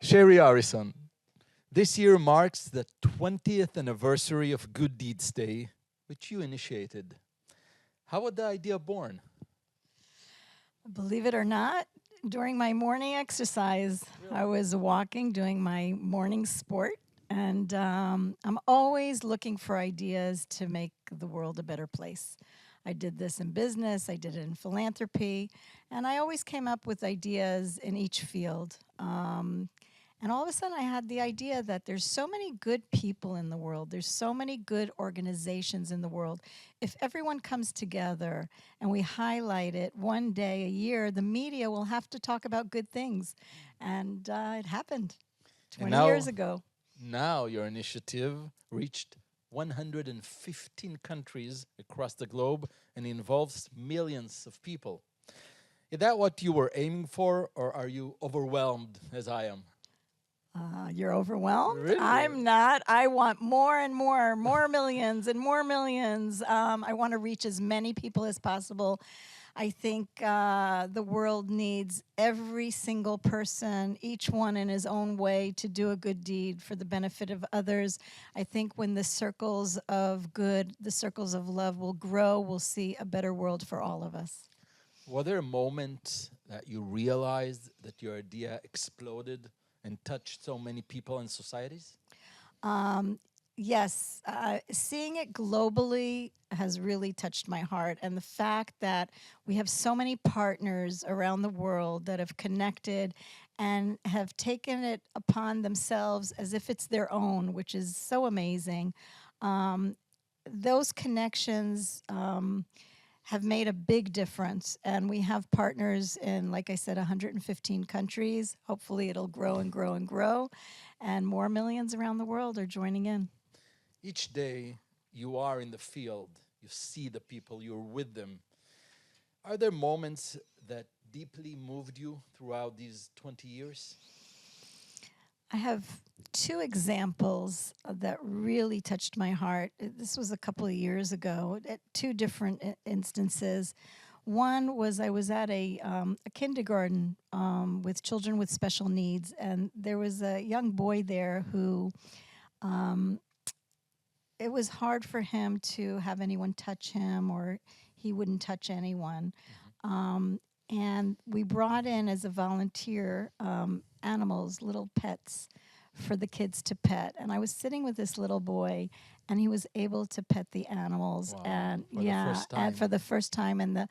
Shari Arison, this year marks the 20th anniversary of Good Deeds Day, which you initiated. How was the idea born? Believe it or not, during my morning exercise, I was walking, doing my morning sport, and I'm always looking for ideas to make the world a better place. I did this in business, I did it in philanthropy, and I always came up with ideas in each field. And all of a sudden, I had the idea that there's so many good people in the world. There's so many good organizations in the world. If everyone comes together and we highlight it one day a year, the media will have to talk about good things. And it happened And 20 years ago. now your initiative reached 115 countries across the globe and involves millions of people. Is that what you were aiming for, or are you overwhelmed as I am? You're overwhelmed? Really? I'm not. I want more and more millions and more millions. I want to reach as many people as possible. I think the world needs every single person, each one in his own way, to do a good deed for the benefit of others. I think when the circles of good, the circles of love will grow, we'll see a better world for all of us. Were there moments that you realized that your idea exploded and touched so many people and societies? Yes, seeing it globally has really touched my heart. And the fact that we have so many partners around the world that have connected and have taken it upon themselves as if it's their own, which is so amazing. Those connections have made a big difference. And we have partners in, like I said, 115 countries. Hopefully it'll grow and grow and grow. And more millions around the world are joining in. Each day you are in the field, you see the people, you're with them. Are there moments that deeply moved you throughout these 20 years? I have two examples that really touched my heart. This was a couple of years ago at two different instances. One was I was at a kindergarten with children with special needs, and there was a young boy there who it was hard for him to have anyone touch him, or he wouldn't touch anyone. And we brought in as a volunteer animals, little pets for the kids to pet. And I was sitting with this little boy, and he was able to pet the animals. Wow. And For the first time. and for the first time. And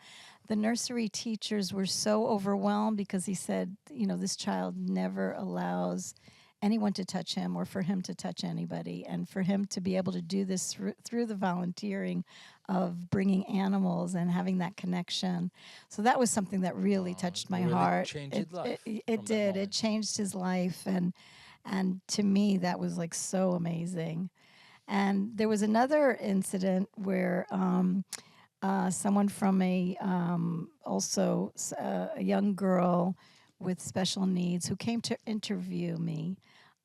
the nursery teachers were so overwhelmed because he said, you know, this child never allows anyone to touch him or for him to touch anybody, and for him to be able to do this through the volunteering of bringing animals and having that connection. So that was something that really touched my really heart. changed his life It from that did. It moment. changed his life, and to me that was like so amazing. And there was another incident where someone from a young girl with special needs who came to interview me.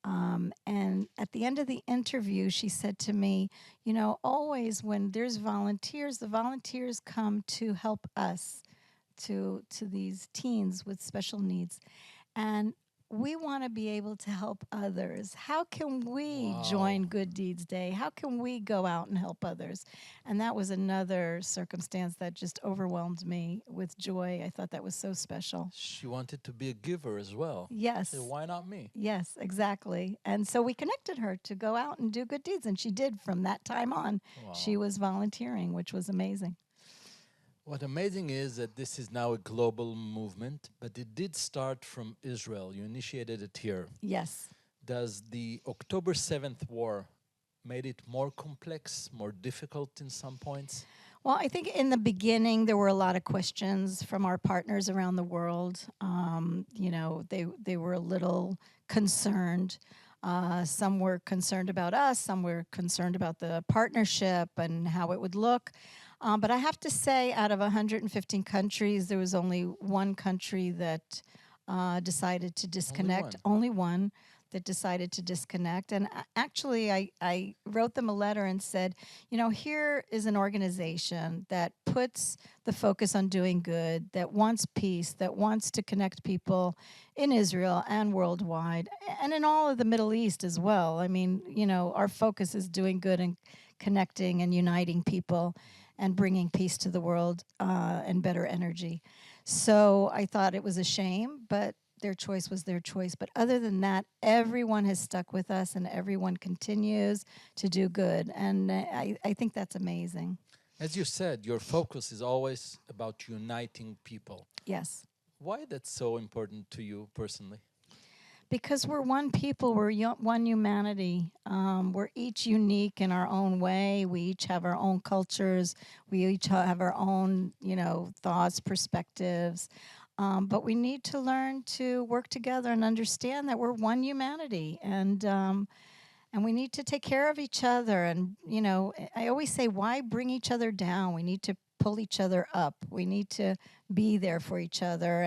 And at the end of the interview, she said to me, you know, always when there's volunteers, the volunteers come to help us, to these teens with special needs. And we want to be able to help others. How can we Wow. join Good Deeds Day? How can we go out and help others? And that was another circumstance that just overwhelmed me with joy. I thought that was so special. She wanted to be a giver as well. Yes. So why not me? Yes, exactly. And so we connected her to go out and do good deeds. And she did from that time on. Wow. She was volunteering, which was amazing. What amazing is that this is now a global movement, but it did start from Israel. You initiated it here. Yes. Does the October 7th war made it more complex, more difficult in some points? Well, I think in the beginning there were a lot of questions from our partners around the world. You know, they were a little concerned. Some were concerned about us. Some were concerned about the partnership and how it would look. But I have to say, out of 115 countries, there was only one country that decided to disconnect. Only one. that decided to disconnect. And actually, I wrote them a letter and said, here is an organization that puts the focus on doing good, that wants peace, that wants to connect people in Israel and worldwide, and in all of the Middle East as well. I mean, our focus is doing good and connecting and uniting people and bringing peace to the world and better energy. So I thought it was a shame, but their choice was their choice. But other than that, everyone has stuck with us and everyone continues to do good. And I think that's amazing. As you said, your focus is always about uniting people. Yes. Why that's so important to you personally? Because we're one people, we're one humanity. We're each unique in our own way. We each have our own cultures. We each have our own, thoughts, perspectives. But we need to learn to work together and understand that we're one humanity, and we need to take care of each other. And I always say, why bring each other down? We need to pull each other up. We need to be there for each other,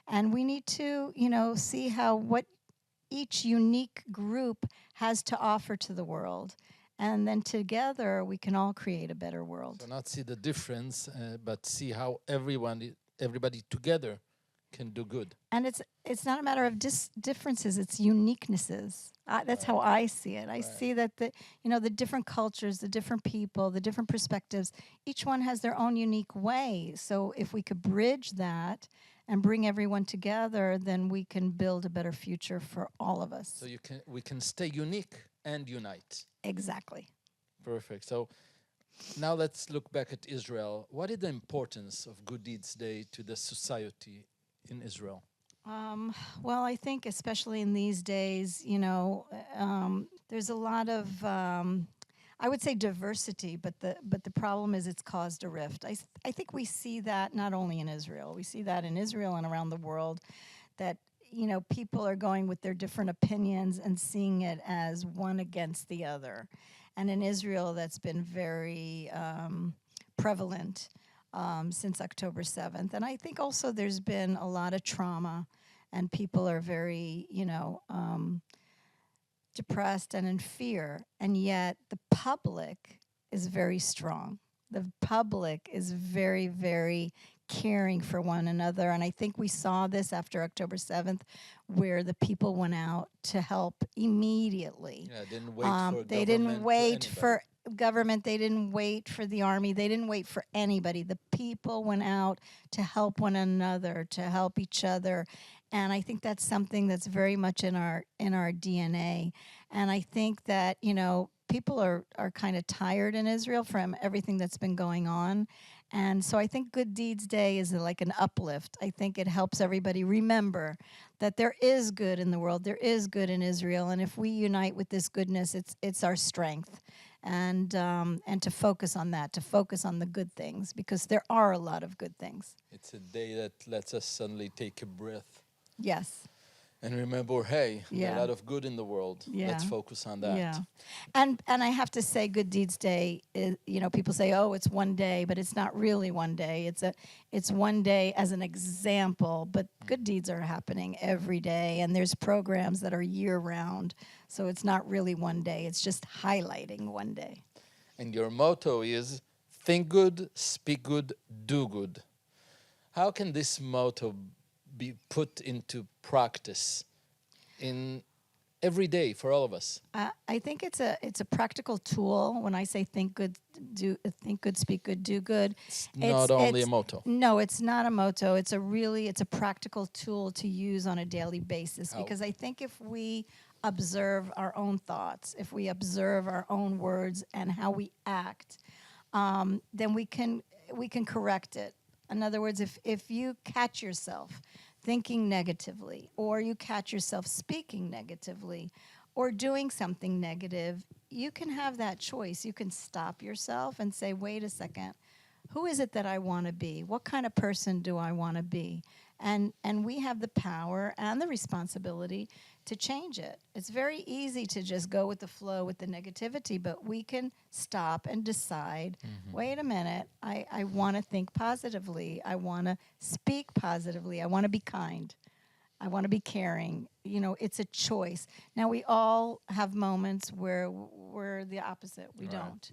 and we need to see how what each unique group has to offer to the world. And then together we can all create a better world. So not see the difference, but see how everybody together can do good. And it's not a matter of differences; it's uniquenesses. That's how I see it. I see that the different cultures, the different people, the different perspectives, each one has their own unique way. So if we could bridge that and bring everyone together, then we can build a better future for all of us. So we can stay unique and unite. Exactly. Perfect. So now let's look back at Israel. What is the importance of Good Deeds Day to the society in Israel? Well, I think especially in these days, there's a lot of I would say diversity, but the problem is it's caused a rift. I think we see that not only in Israel, we see that in Israel and around the world, that people are going with their different opinions and seeing it as one against the other. And in Israel, that's been very prevalent since October 7th. And I think also there's been a lot of trauma, and people are very, depressed and in fear. And yet the public is very strong. The public is very, very caring for one another. And I think we saw this after October 7th, where the people went out to help immediately. Yeah, didn't wait for They didn't wait for government. They didn't wait for the army. They didn't wait for anybody. The people went out to help one another, to help each other. And I think that's something that's very much in our DNA. And I think that, people are kind of tired in Israel from everything that's been going on. And so I think Good Deeds Day is like an uplift. I think it helps everybody remember that there is good in the world. There is good in Israel. And if we unite with this goodness, it's our strength. And to focus on that, to focus on the good things, because there are a lot of good things. It's a day that lets us suddenly take a breath. Yes. And remember, hey, there's a lot of good in the world. Yeah. Let's focus on that. Yeah. And I have to say, Good Deeds Day is, people say, oh, it's one day, but it's not really one day. It's one day as an example, but good deeds are happening every day, and there's programs that are year round. So it's not really one day. It's just highlighting one day. And your motto is think good, speak good, do good. How can this motto be put into practice in every day for all of us? I think it's a practical tool. When I say think good, speak good, do good. It's not only a motto. No, it's not a motto. It's a practical tool to use on a daily basis. How? Because I think if we observe our own thoughts, if we observe our own words and how we act, then we can correct it. In other words, if you catch yourself thinking negatively, or you catch yourself speaking negatively, or doing something negative, you can have that choice. You can stop yourself and say, wait a second, who is it that I want to be? What kind of person do I want to be? And we have the power and the responsibility to change it. It's very easy to just go with the flow with the negativity, but we can stop and decide, wait a minute, I want to think positively. I want to speak positively. I want to be kind. I want to be caring. You know, it's a choice. Now we all have moments where we're the opposite. We Right. don't.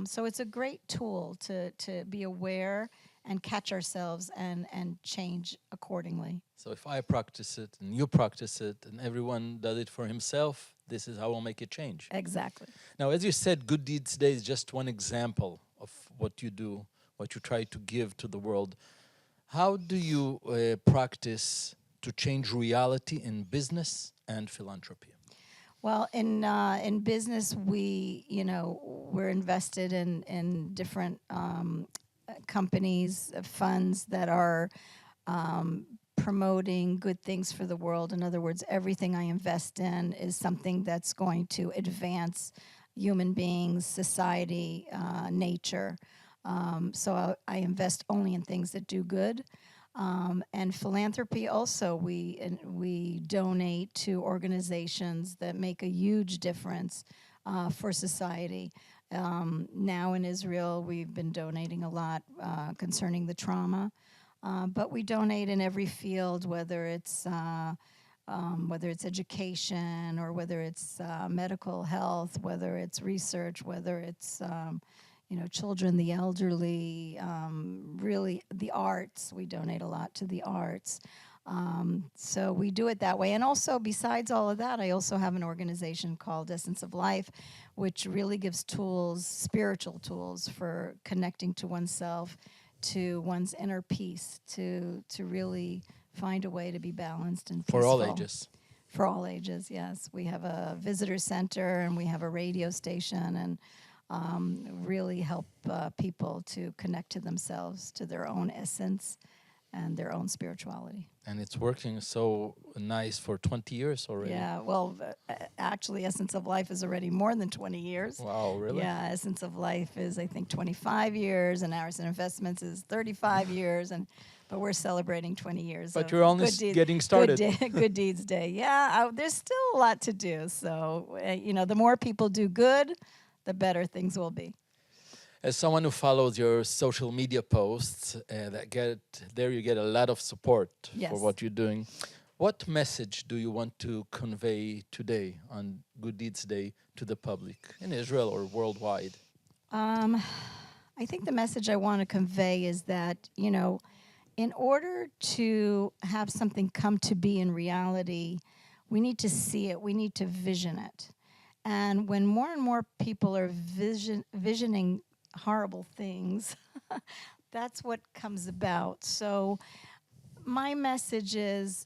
So it's a great tool to be aware and catch ourselves and change accordingly. So if I practice it and you practice it and everyone does it for himself, this is how we'll make a change. Exactly. Now, as you said, Good Deeds Day is just one example of what you do, what you try to give to the world. How do you practice to change reality in business and philanthropy? Well, in business, we're invested in different companies, funds that are promoting good things for the world. In other words, everything I invest in is something that's going to advance human beings, society, nature. So I invest only in things that do good. And philanthropy also, we donate to organizations that make a huge difference for society. Now in Israel, we've been donating a lot concerning the trauma, but we donate in every field, whether it's education or whether it's medical health, whether it's research, whether it's children, the elderly, really the arts. We donate a lot to the arts. So we do it that way. And also, besides all of that, I also have an organization called Essence of Life, which really gives tools, spiritual tools for connecting to oneself, to one's inner peace, to really find a way to be balanced and peaceful. For all ages. For all ages, yes. We have a visitor center and we have a radio station and really help people to connect to themselves, to their own essence and their own spirituality. And it's working so nice for 20 years already. Yeah, well, actually, Essence of Life is already more than 20 years. Wow, really? Yeah, Essence of Life is, I think, 25 years, and Arison Investments is 35 years, but we're celebrating 20 years. But of you're only getting started. Good Deeds Day. Yeah, there's still a lot to do. So, the more people do good, the better things will be. As someone who follows your social media posts, you get a lot of support for what you're doing. What message do you want to convey today on Good Deeds Day to the public in Israel or worldwide? I think the message I want to convey is that, in order to have something come to be in reality, we need to see it, we need to vision it. And when more and more people are visioning horrible things, that's what comes about. So my message is,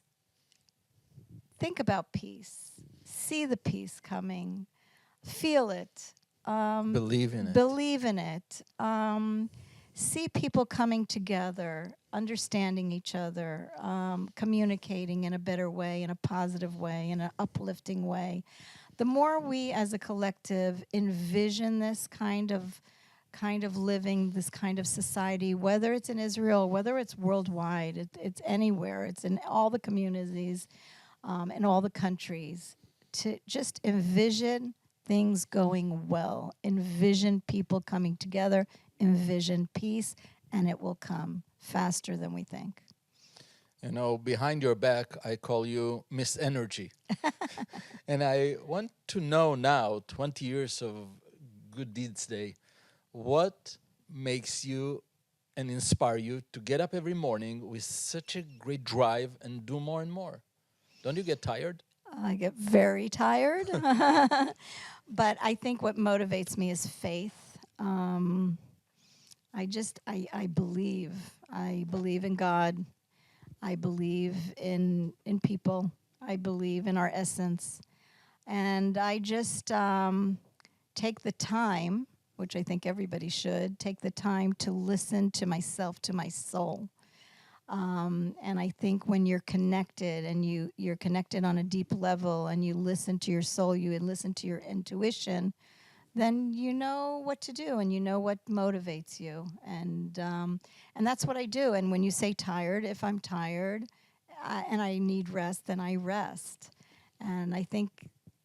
think about peace. See the peace coming. Feel it. Believe in it. Believe in it. See people coming together, understanding each other, communicating in a better way, in a positive way, in an uplifting way. The more we as a collective envision this kind of living, this kind of society, whether it's in Israel, whether it's worldwide, it's anywhere, it's in all the communities, in all the countries, to just envision things going well, envision people coming together, envision peace, and it will come faster than we think. Behind your back, I call you Miss Energy. And I want to know now, 20 years of Good Deeds Day, what makes you and inspire you to get up every morning with such a great drive and do more and more? Don't you get tired? I get very tired. But I think what motivates me is faith. I believe. I believe in God. I believe in people. I believe in our essence. And I just take the time, which I think everybody should, take the time to listen to myself, to my soul. And I think when you're connected and you're connected on a deep level and you listen to your soul, you listen to your intuition, then you know what to do and you know what motivates you. And that's what I do. And when you say tired, if I'm tired and I need rest, then I rest. And I think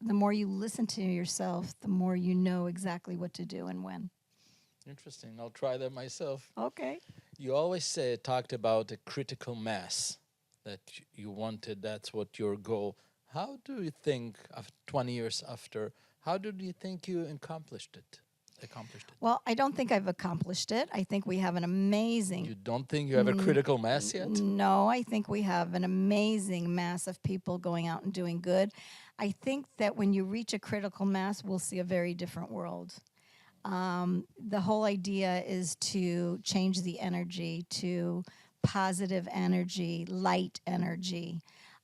the more you listen to yourself, the more you know exactly what to do and when. Interesting. I'll try that myself. Okay. You always talked about a critical mass that you wanted. That's what your goal. How do you think, 20 years after, how do you think you accomplished it? Well, I don't think I've accomplished it. I think we have an amazing. You don't think you have a critical mass yet? No, I think we have an amazing mass of people going out and doing good. I think that when you reach a critical mass, we'll see a very different world. The whole idea is to change the energy to positive energy, light energy.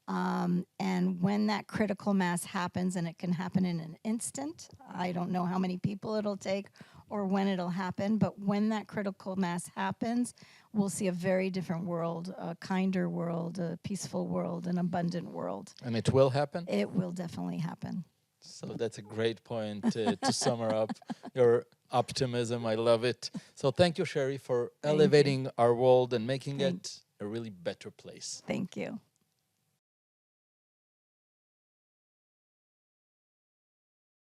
And when that critical mass happens, and it can happen in an instant, I don't know how many people it'll take or when it'll happen, but when that critical mass happens, we'll see a very different world, a kinder world, a peaceful world, an abundant world. And it will happen? It will definitely happen. So that's a great point to sum up your optimism. I love it. So thank you, Shari, for elevating our world and making it a really better place. Thank you.